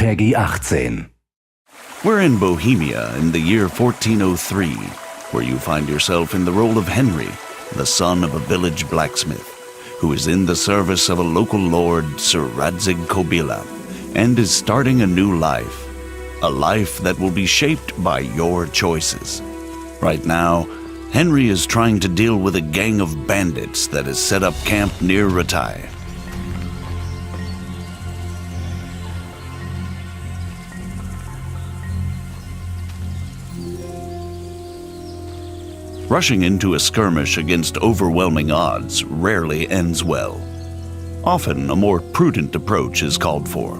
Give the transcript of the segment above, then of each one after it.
Peggy 18. We're in Bohemia in the year 1403, where you find yourself in the role of Henry, the son of a village blacksmith, who is in the service of a local lord, Sir Radzig Kobyla, and is starting a new life. A life that will be shaped by your choices. Right now, Henry is trying to deal with a gang of bandits that has set up camp near Ratai. Rushing into a skirmish against overwhelming odds rarely ends well. Often, a more prudent approach is called for.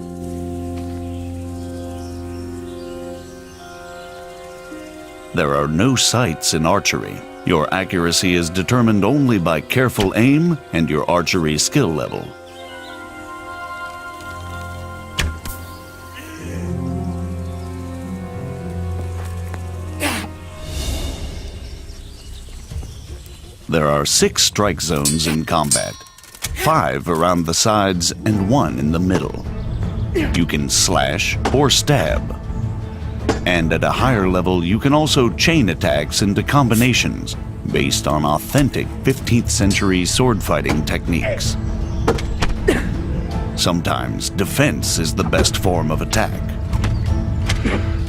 There are no sights in archery. Your accuracy is determined only by careful aim and your archery skill level. There are 6 strike zones in combat, 5 around the sides and 1 in the middle. You can slash or stab. And at a higher level, you can also chain attacks into combinations based on authentic 15th century sword fighting techniques. Sometimes defense is the best form of attack.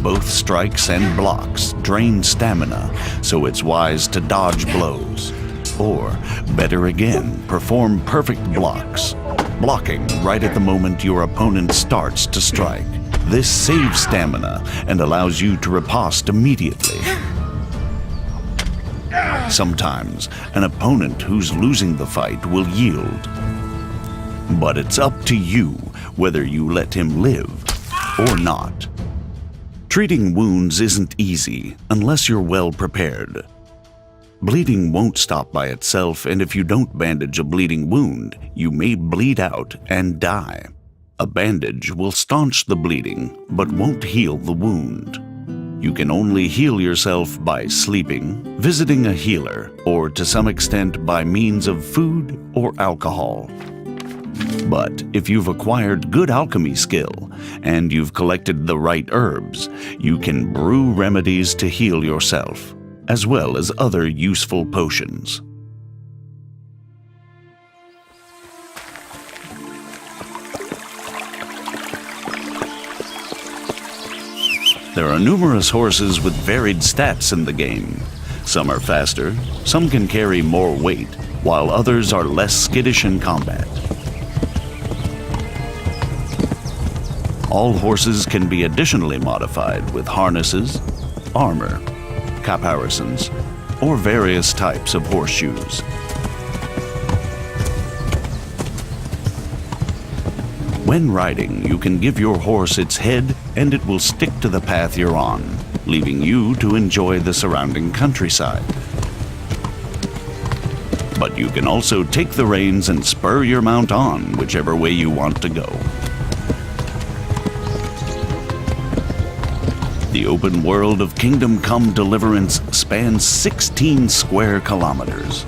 Both strikes and blocks drain stamina, so it's wise to dodge blows. Or, better again, perform perfect blocks, blocking right at the moment your opponent starts to strike. This saves stamina and allows you to riposte immediately. Sometimes, an opponent who's losing the fight will yield. But it's up to you whether you let him live or not. Treating wounds isn't easy unless you're well prepared. Bleeding won't stop by itself, and if you don't bandage a bleeding wound, you may bleed out and die. A bandage will staunch the bleeding, but won't heal the wound. You can only heal yourself by sleeping, visiting a healer, or to some extent by means of food or alcohol. But if you've acquired good alchemy skill, and you've collected the right herbs, you can brew remedies to heal yourself, as well as other useful potions. There are numerous horses with varied stats in the game. Some are faster, some can carry more weight, while others are less skittish in combat. All horses can be additionally modified with harnesses, armor, caparisons, or various types of horseshoes. When riding, you can give your horse its head and it will stick to the path you're on, leaving you to enjoy the surrounding countryside. But you can also take the reins and spur your mount on whichever way you want to go. The open world of Kingdom Come Deliverance spans 16 square kilometers.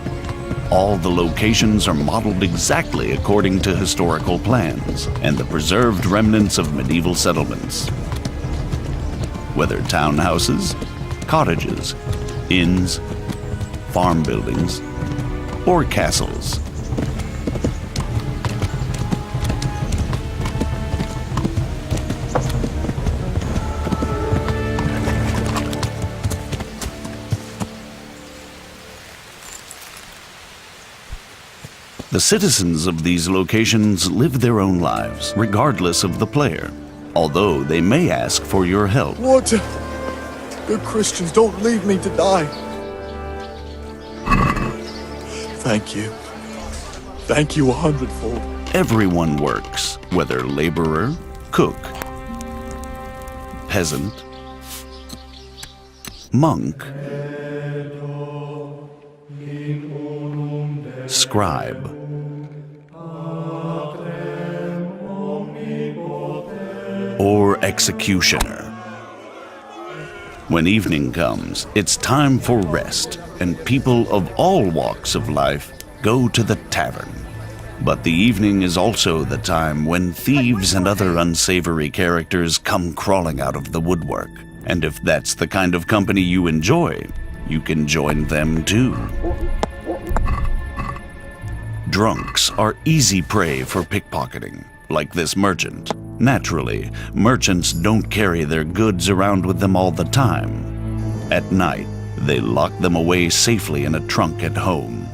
All the locations are modeled exactly according to historical plans and the preserved remnants of medieval settlements. Whether townhouses, cottages, inns, farm buildings, or castles. The citizens of these locations live their own lives, regardless of the player, although they may ask for your help. Water! Good Christians, don't leave me to die. Thank you. Thank you 100-fold. Everyone works, whether laborer, cook, peasant, monk, scribe, or executioner. When evening comes, it's time for rest, and people of all walks of life go to the tavern. But the evening is also the time when thieves and other unsavory characters come crawling out of the woodwork. And if that's the kind of company you enjoy, you can join them too. Drunks are easy prey for pickpocketing, like this merchant. Naturally, merchants don't carry their goods around with them all the time. At night, they lock them away safely in a trunk at home.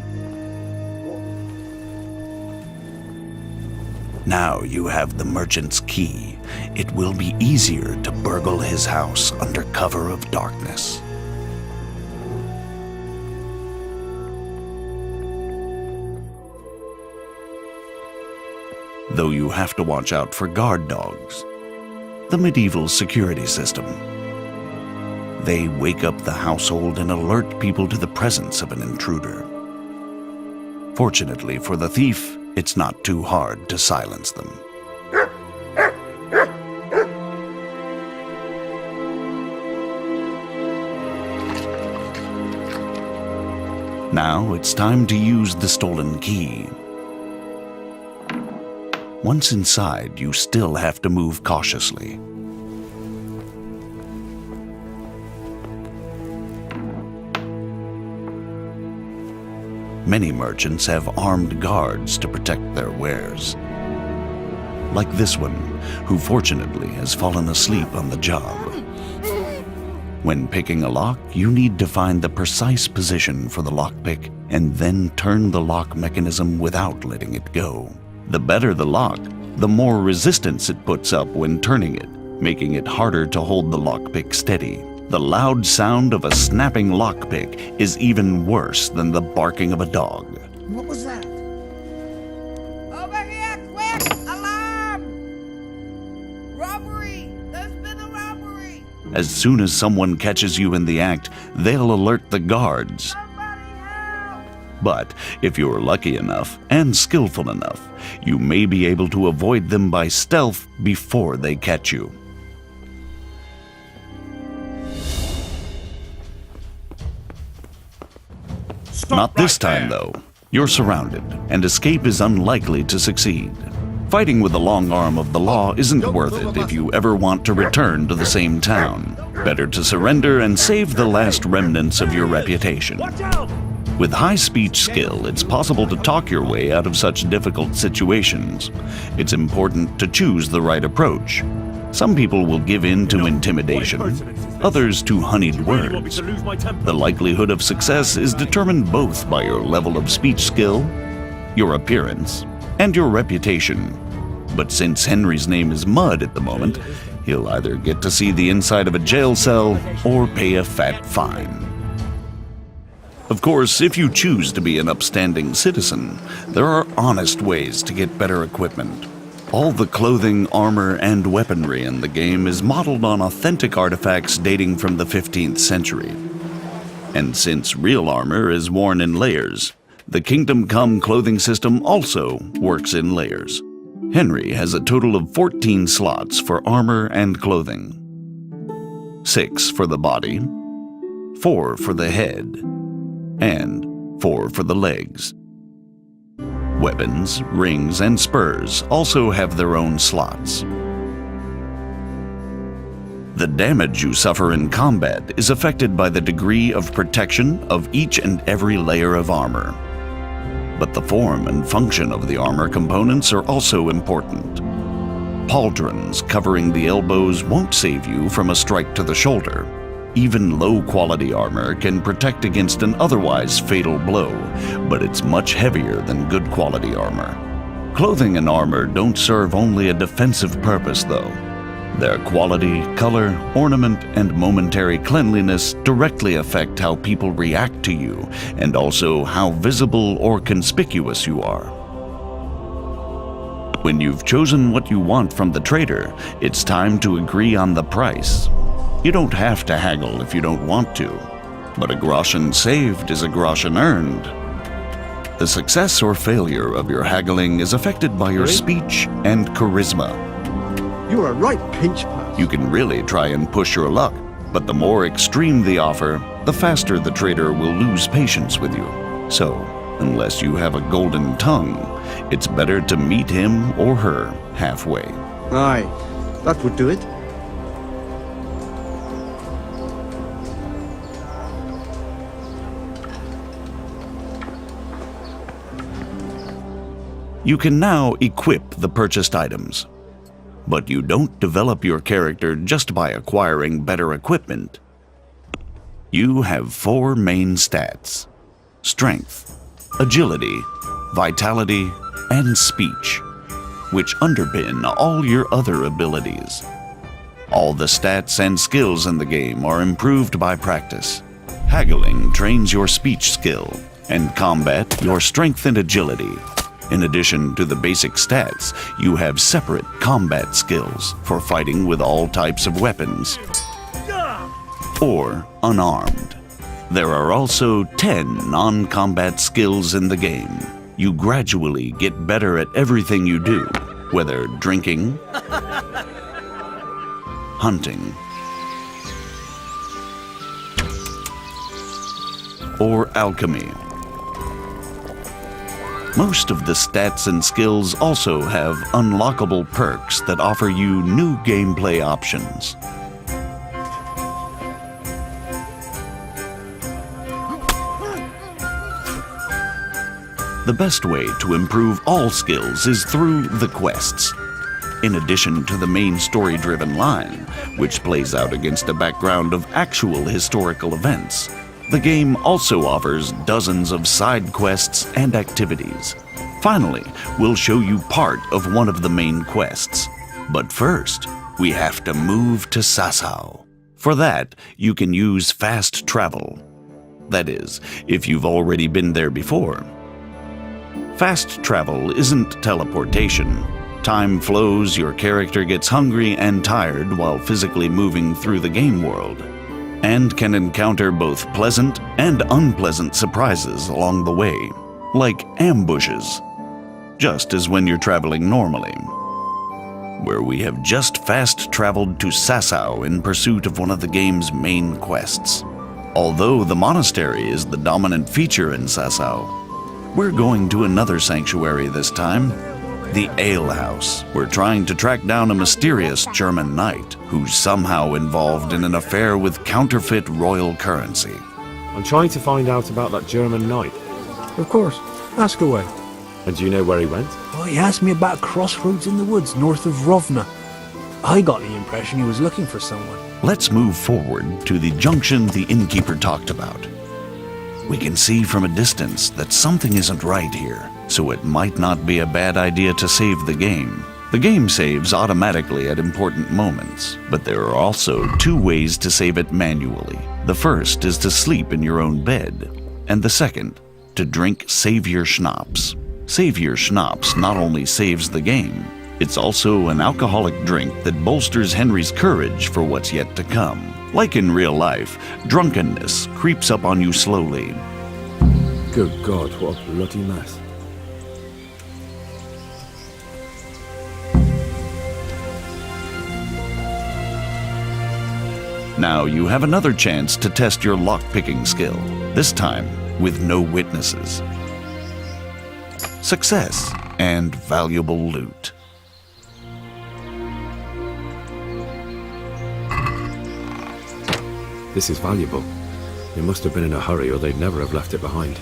Now you have the merchant's key. It will be easier to burgle his house under cover of darkness. Though you have to watch out for guard dogs, the medieval security system. They wake up the household and alert people to the presence of an intruder. Fortunately for the thief, it's not too hard to silence them. Now it's time to use the stolen key. Once inside, you still have to move cautiously. Many merchants have armed guards to protect their wares. Like this one, who fortunately has fallen asleep on the job. When picking a lock, you need to find the precise position for the lockpick and then turn the lock mechanism without letting it go. The better the lock, the more resistance it puts up when turning it, making it harder to hold the lockpick steady. The loud sound of a snapping lockpick is even worse than the barking of a dog. What was that? Over here, quick! Alarm! Robbery! There's been a robbery! As soon as someone catches you in the act, they'll alert the guards. Somebody help! But if you're lucky enough and skillful enough, you may be able to avoid them by stealth before they catch you. Not this time, though. You're surrounded, and escape is unlikely to succeed. Fighting with the long arm of the law isn't worth it if you ever want to return to the same town. Better to surrender and save the last remnants of your reputation. With high speech skill, it's possible to talk your way out of such difficult situations. It's important to choose the right approach. Some people will give in to intimidation, others to honeyed words. The likelihood of success is determined both by your level of speech skill, your appearance, and your reputation. But since Henry's name is Mud at the moment, he'll either get to see the inside of a jail cell or pay a fat fine. Of course, if you choose to be an upstanding citizen, there are honest ways to get better equipment. All the clothing, armor, and weaponry in the game is modeled on authentic artifacts dating from the 15th century. And since real armor is worn in layers, the Kingdom Come clothing system also works in layers. Henry has a total of 14 slots for armor and clothing. 6 for the body, 4 for the head, and 4 for the legs. Weapons, rings, and spurs also have their own slots. The damage you suffer in combat is affected by the degree of protection of each and every layer of armor. But the form and function of the armor components are also important. Pauldrons covering the elbows won't save you from a strike to the shoulder. Even low-quality armor can protect against an otherwise fatal blow, but it's much heavier than good-quality armor. Clothing and armor don't serve only a defensive purpose, though. Their quality, color, ornament, and momentary cleanliness directly affect how people react to you, and also how visible or conspicuous you are. When you've chosen what you want from the trader, it's time to agree on the price. You don't have to haggle if you don't want to, but a groschen saved is a groschen earned. The success or failure of your haggling is affected by your speech and charisma. You're a right pinch pass. You can really try and push your luck, but the more extreme the offer, the faster the trader will lose patience with you. So, Unless you have a golden tongue, it's better to meet him or her halfway. Aye, that would do it. You can now equip the purchased items. But you don't develop your character just by acquiring better equipment. You have 4 main stats: strength, agility, vitality, and speech, which underpin all your other abilities. All the stats and skills in the game are improved by practice. Haggling trains your speech skill, and combat your strength and agility. In addition to the basic stats, you have separate combat skills for fighting with all types of weapons or unarmed. There are also 10 non-combat skills in the game. You gradually get better at everything you do, whether drinking, hunting, or alchemy. Most of the stats and skills also have unlockable perks that offer you new gameplay options. The best way to improve all skills is through the quests. In addition to the main story-driven line, which plays out against a background of actual historical events, the game also offers dozens of side quests and activities. Finally, we'll show you part of one of the main quests. But first, we have to move to Sasau. For that, you can use fast travel. That is, if you've already been there before. Fast travel isn't teleportation. Time flows, your character gets hungry and tired while physically moving through the game world, and can encounter both pleasant and unpleasant surprises along the way, like ambushes, just as when you're traveling normally. Where we have just fast traveled to Sasau in pursuit of one of the game's main quests. Although the monastery is the dominant feature in Sasau, we're going to another sanctuary this time, the Ale House. We're trying to track down a mysterious German knight who's somehow involved in an affair with counterfeit royal currency. I'm trying to find out about that German knight. Of course. Ask away. And do you know where he went? Well, he asked me about a crossroads in the woods north of Rovna. I got the impression he was looking for someone. Let's move forward to the junction the innkeeper talked about. We can see from a distance that something isn't right here, so it might not be a bad idea to save the game. The game saves automatically at important moments, but there are also 2 ways to save it manually. The first is to sleep in your own bed, and the second, to drink Savior Schnapps. Savior Schnapps not only saves the game, it's also an alcoholic drink that bolsters Henry's courage for what's yet to come. Like in real life, drunkenness creeps up on you slowly. Good God, what a bloody mess. Now you have another chance to test your lockpicking skill, this time with no witnesses. Success and valuable loot. This is valuable. They must have been in a hurry or they'd never have left it behind.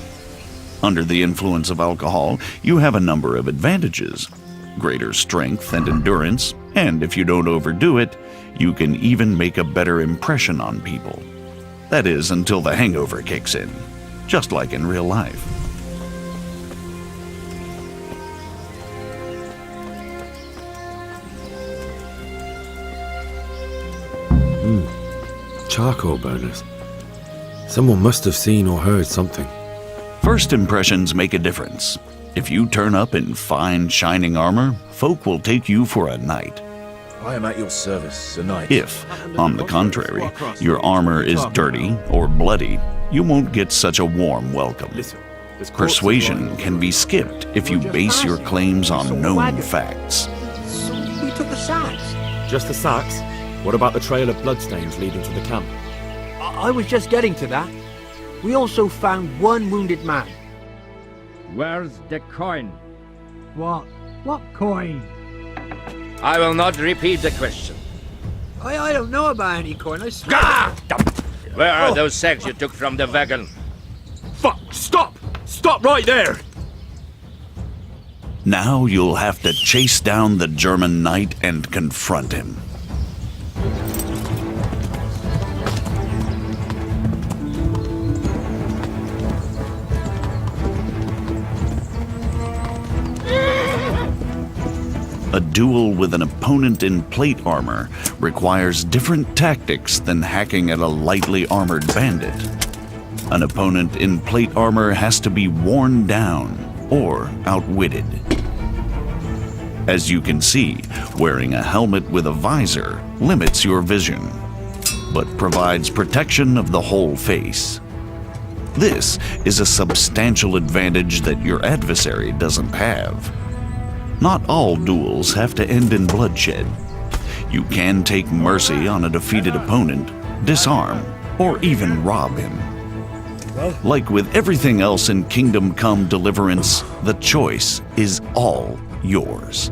Under the influence of alcohol, you have a number of advantages. Greater strength and endurance, and if you don't overdo it, you can even make a better impression on people. That is, until the hangover kicks in, just like in real life. Charcoal burners. Someone must have seen or heard something. First impressions make a difference. If you turn up in fine, shining armor, folk will take you for a knight. I am at your service, Sir Knight. If, on the contrary, your armor is dirty or bloody, you won't get such a warm welcome. Persuasion can be skipped if you base your claims on known facts. So we took the sacks. Just the sacks? What about the trail of bloodstains leading to the camp? I was just getting to that. We also found 1 wounded man. Where's the coin? What? What coin? I will not repeat the question. I don't know about any coin, I swear. Ah! Where are those sacks you took from the wagon? Fuck! Stop! Stop right there! Now you'll have to chase down the German knight and confront him. A duel with an opponent in plate armor requires different tactics than hacking at a lightly armored bandit. An opponent in plate armor has to be worn down or outwitted. As you can see, wearing a helmet with a visor limits your vision, but provides protection of the whole face. This is a substantial advantage that your adversary doesn't have. Not all duels have to end in bloodshed. You can take mercy on a defeated opponent, disarm, or even rob him. Like with everything else in Kingdom Come Deliverance, the choice is all yours.